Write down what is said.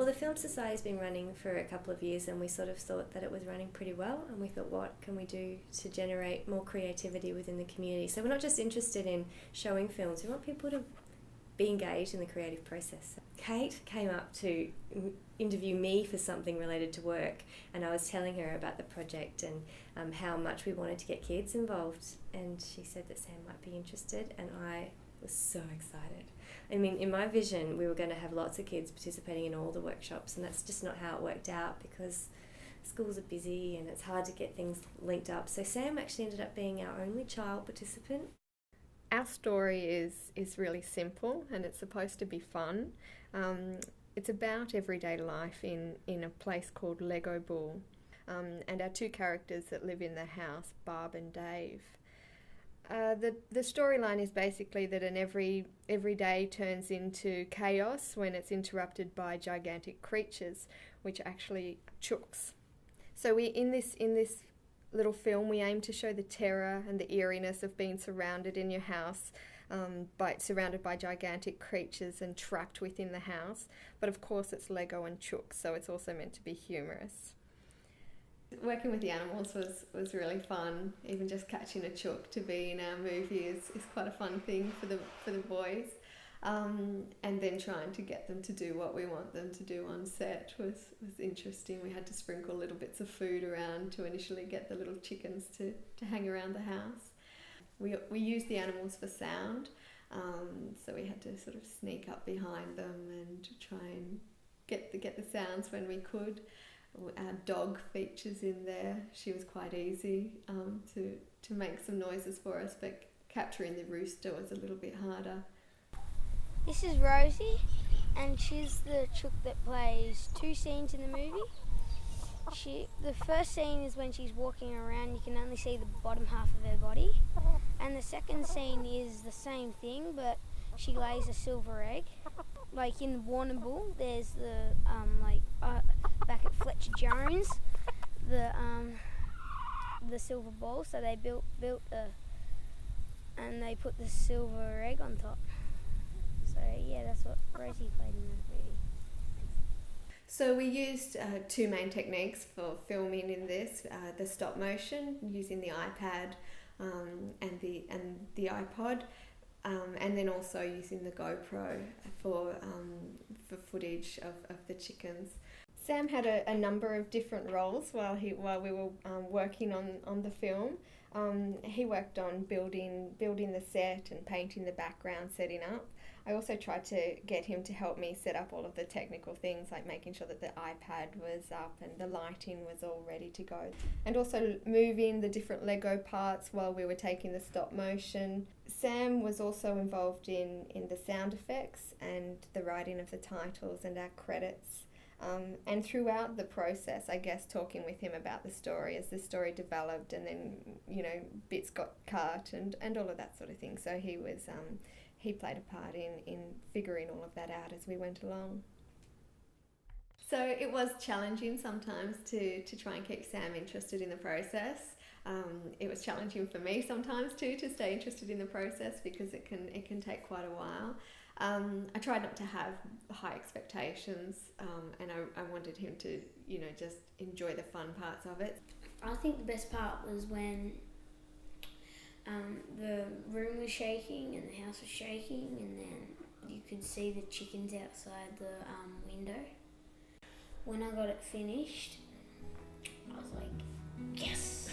Well, the Film Society's been running for a couple of years, and we sort of thought that it was running pretty well, and we thought, what can we do to generate more creativity within the community? So we're not just interested in showing films, we want people to be engaged in the creative process. Kate came up to interview me for something related to work, and I was telling her about the project and how much we wanted to get kids involved, and she said that Sam might be interested, and I was so excited. I mean, in my vision, we were going to have lots of kids participating in all the workshops, and that's just not how it worked out because schools are busy and it's hard to get things linked up. So Sam actually ended up being our only child participant. Our story is really simple, and it's supposed to be fun. It's about everyday life in a place called Lego Bull, and our two characters that live in the house, Barb and Dave. The storyline is basically that every day turns into chaos when it's interrupted by gigantic creatures, which are actually chooks. So in this little film, we aim to show the terror and the eeriness of being surrounded in your house, surrounded by gigantic creatures and trapped within the house. But of course, it's Lego and chooks, so it's also meant to be humorous. Working with the animals was really fun. Even just catching a chook to be in our movie is quite a fun thing for the boys. And then trying to get them to do what we want them to do on set was interesting. We had to sprinkle little bits of food around to initially get the little chickens to hang around the house. We used the animals for sound, so we had to sort of sneak up behind them and try and get the sounds when we could. Our dog features in there. She was quite easy to make some noises for us, but capturing the rooster was a little bit harder. This is Rosie, and she's the chook that plays two scenes in the movie. The first scene is when she's walking around, you can only see the bottom half of her body. And the second scene is the same thing, but she lays a silver egg. Like in Warner Bull, there's the back at Fletcher Jones, the silver ball. So they built and they put the silver egg on top. So yeah, that's what Rosie played in the movie. So we used two main techniques for filming in this: the stop motion using the iPad and the iPod. And then also using the GoPro for footage of the chickens. Sam had a number of different roles while we were working on the film. He worked on building the set and painting the background, setting up. I also tried to get him to help me set up all of the technical things, like making sure that the iPad was up and the lighting was all ready to go. And also moving the different Lego parts while we were taking the stop motion. Sam was also involved in the sound effects and the writing of the titles and our credits. And throughout the process, I guess, talking with him about the story as the story developed, and then, bits got cut and all of that sort of thing. So he played a part in figuring all of that out as we went along. So it was challenging sometimes to try and keep Sam interested in the process. It was challenging for me sometimes too to stay interested in the process because it can take quite a while. I tried not to have high expectations, and I wanted him to, just enjoy the fun parts of it. I think the best part was when the room was shaking and the house was shaking, and then you could see the chickens outside the window. When I got it finished, I was like, yes!